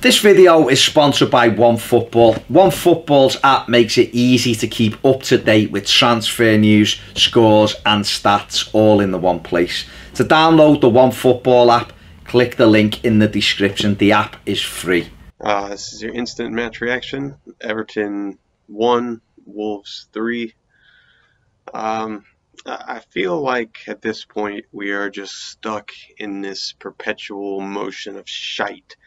This video is sponsored by OneFootball. OneFootball's app makes it easy to keep up to date with transfer news, scores and stats all in the one place. To download the OneFootball app, click the link in the description. The app is free. This is your instant match reaction. Everton 1, Wolves 3. I feel like at this point we are just stuck in this perpetual motion of shite.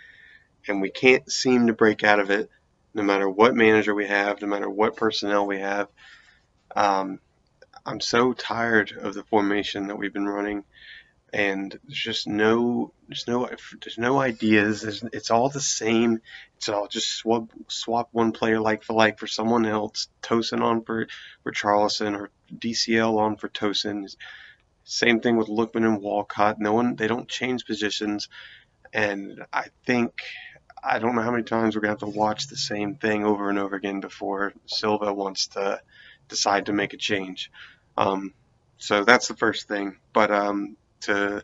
And we can't seem to break out of it, no matter what manager we have, no matter what personnel we have. I'm so tired of the formation that we've been running, and there's no ideas. It's all the same. It's all just swap one player like for someone else. Tosin on for Charlison, or DCL on for Tosin. Same thing with Lookman and Walcott. They don't change positions, and I don't know how many times we're going to have to watch the same thing over and over again before Silva wants to decide to make a change. So that's the first thing. But to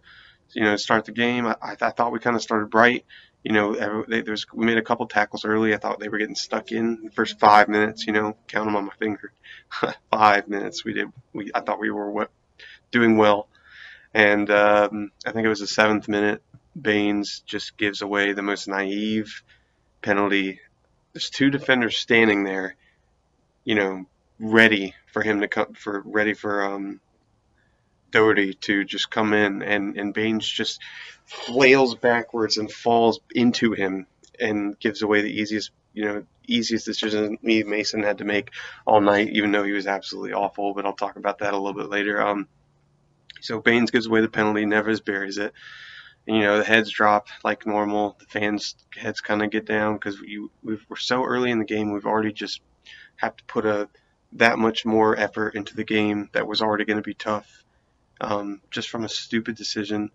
start the game, I thought we kind of started bright. We made a couple tackles early. I thought they were getting stuck in the first 5 minutes. Count them on my finger. 5 minutes. I thought we were doing well, and I think it was the 7th minute. Baines just gives away the most naive penalty. There's two defenders standing there, ready for him to come, ready for Doherty to just come in, and Baines just flails backwards and falls into him and gives away the easiest decision Mason had to make all night, even though he was absolutely awful. But I'll talk about that a little bit later. So Baines gives away the penalty, Neves buries it. And, the heads drop like normal. The fans' heads kind of get down because we're so early in the game. We've already just have to put that much more effort into the game that was already going to be tough, just from a stupid decision.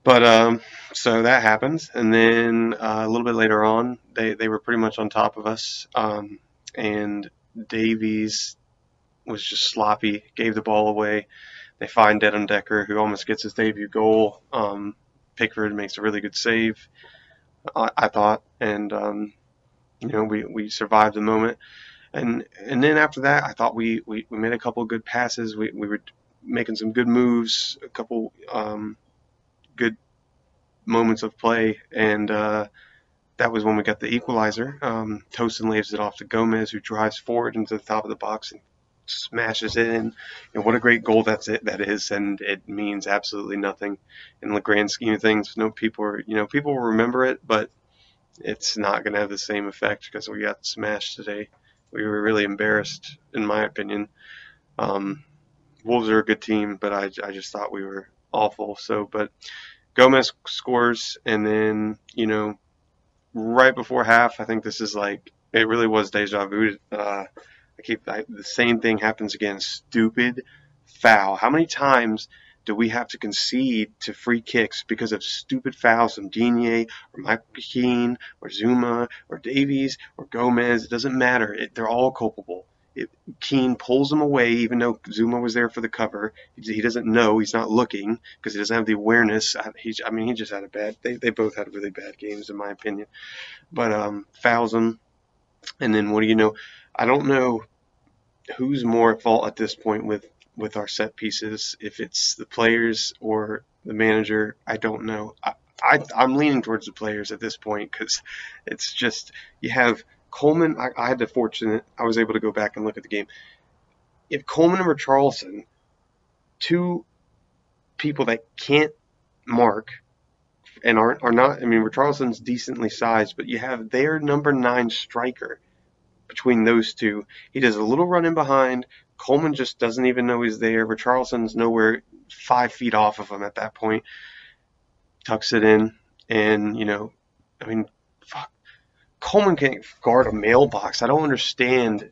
But so that happens, and then a little bit later on, they were pretty much on top of us, and Davies was just sloppy, gave the ball away. They find Dedham Decker, who almost gets his debut goal. Pickford makes a really good save, I thought, and we survived the moment. And then after that, I thought we made a couple of good passes. We were making some good moves, a couple good moments of play, and that was when we got the equalizer. Tosin lays it off to Gomez, who drives forward into the top of the box and smashes it in. And what a great goal that is, and it means absolutely nothing in the grand scheme of things. People will remember it, but it's not going to have the same effect because we got smashed today. We were really embarrassed, in my opinion. Wolves are a good team, but I just thought we were awful. But Gomez scores, and then right before half, I think this is it really was deja vu. The same thing happens again. Stupid foul. How many times do we have to concede to free kicks because of stupid fouls from Digne or Michael Keane or Zuma or Davies or Gomez? It doesn't matter. They're all culpable. Keane pulls them away even though Zuma was there for the cover. He doesn't know. He's not looking because he doesn't have the awareness. He just had they both had really bad games in my opinion. But fouls them. And then what do you know? I don't know who's more at fault at this point with our set pieces, if it's the players or the manager. I don't know. I'm leaning towards the players at this point because it's just, you have Coleman. I had the fortunate, I was able to go back and look at the game. If Coleman and Richarlison, two people that can't mark and are not, Richarlison's decently sized, but you have their number 9 striker. Between those two, he does a little run in behind. Coleman just doesn't even know he's there. Richarlison's nowhere 5 feet off of him at that point. Tucks it in, and fuck. Coleman can't guard a mailbox. I don't understand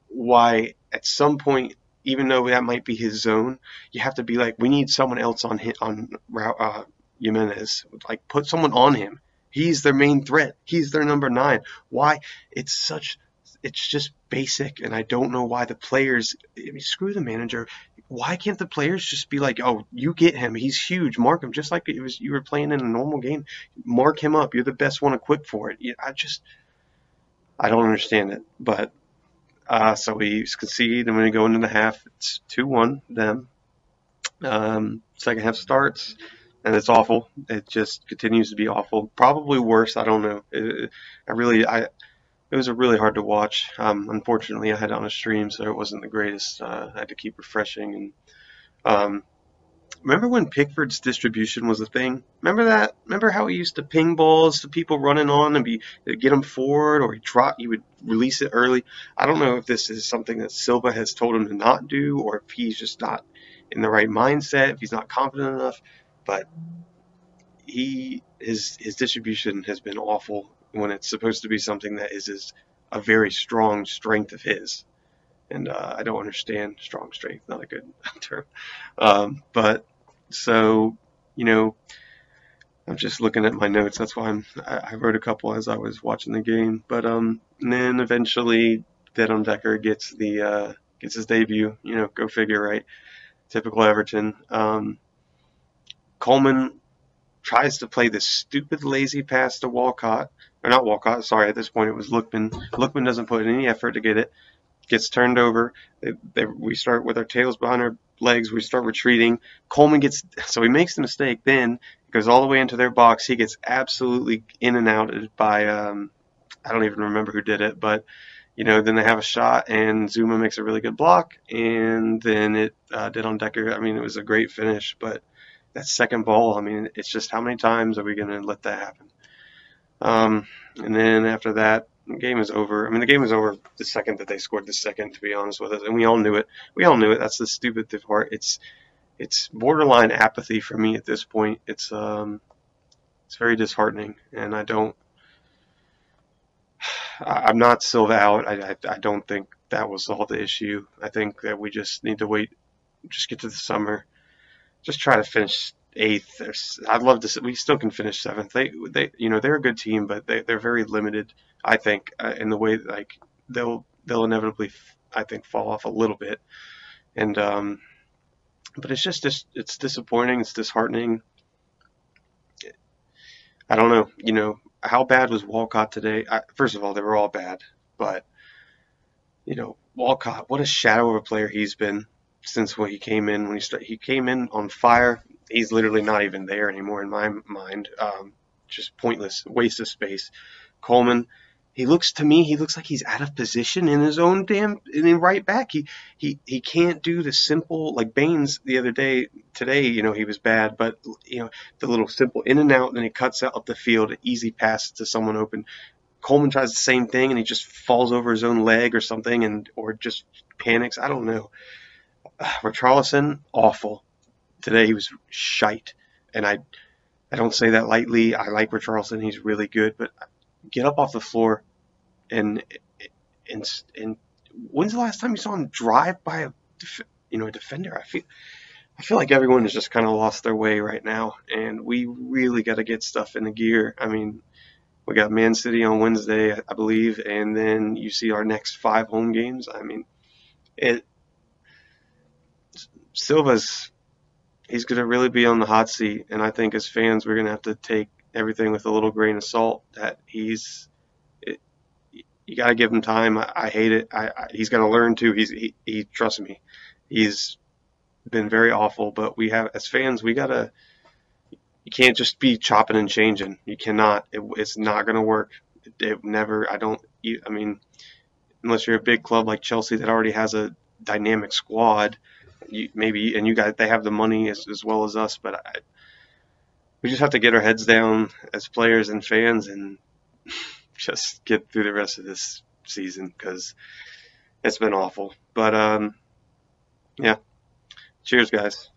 why at some point, even though that might be his zone, you have to be like, we need someone else on Jimenez. Put someone on him. He's their main threat. He's their number 9. Why? It's it's just basic, and I don't know why the players. I mean, screw the manager. Why can't the players just be like, "Oh, you get him. He's huge. Mark him." Just like it was you were playing in a normal game. Mark him up. You're the best one equipped for it. I don't understand it. But so we concede, and when we go into the half, it's 2-1 them. Second half starts, and it's awful. It just continues to be awful. Probably worse. I don't know. It was really hard to watch. Unfortunately, I had it on a stream, so it wasn't the greatest. I had to keep refreshing. And um, remember when Pickford's distribution was a thing? Remember that? Remember how he used to ping balls to people running on and get them forward, or he would release it early. I don't know if this is something that Silva has told him to not do, or if he's just not in the right mindset, if he's not confident enough. But his distribution has been awful when it's supposed to be something that is a very strong strength of his. And I don't understand strong strength, not a good term. But so, you know, I'm just looking at my notes. That's why I wrote a couple as I was watching the game. But and then eventually, Dedham Decker gets his debut. You know, go figure, right? Typical Everton. Coleman tries to play this stupid lazy pass to Walcott, or not Walcott. Sorry, at this point it was Lookman. Lookman doesn't put in any effort to get it. Gets turned over. We start with our tails behind our legs. We start retreating. Coleman he makes the mistake. Then it goes all the way into their box. He gets absolutely in and outed by I don't even remember who did it, but then they have a shot, and Zuma makes a really good block, and then it did on Decker. I mean, it was a great finish, but that second ball, I mean, it's just how many times are we going to let that happen? And then after that, the game is over. I mean, the game was over the second that they scored the second, to be honest with us, and we all knew it. We all knew it. That's the stupid part. It's borderline apathy for me at this point. It's very disheartening, and I'm not Silva out. I don't think that will solve the issue. I think that we just need to wait, just get to the summer, just try to finish 8th. I'd love to. We still can finish 7th. They're a good team, but they're very limited. I think in the way like they'll inevitably, I think, fall off a little bit. And but it's just it's disappointing. It's disheartening. I don't know. How bad was Walcott today? First of all, they were all bad, but Walcott, what a shadow of a player he's been since when he came in. He came in on fire. He's literally not even there anymore in my mind. Just pointless, waste of space. Coleman, he looks like he's out of position in his own right back. He can't do the simple, like Baines today, he was bad, but the little simple in and out, and then he cuts out up the field, an easy pass to someone open. Coleman tries the same thing, and he just falls over his own leg or something, or just panics. I don't know. Richarlison, awful. Today he was shite, and I don't say that lightly. I like Richarlison; he's really good, but get up off the floor and when's the last time you saw him drive by a defender? I feel like everyone has just kind of lost their way right now, and we really got to get stuff in the gear. I mean, we got Man City on Wednesday, I believe, and then you see our next 5 home games. I mean, he's going to really be on the hot seat, and I think as fans we're going to have to take everything with a little grain of salt. That you got to give him time. I hate it. He's got to learn too. He trust me, he's been very awful. But we have, as fans, you can't just be chopping and changing. You cannot. It's not going to work. It never. I mean, unless you're a big club like Chelsea that already has a dynamic squad. They have the money as well as us, but we just have to get our heads down as players and fans and just get through the rest of this season, because it's been awful. But yeah, cheers, guys.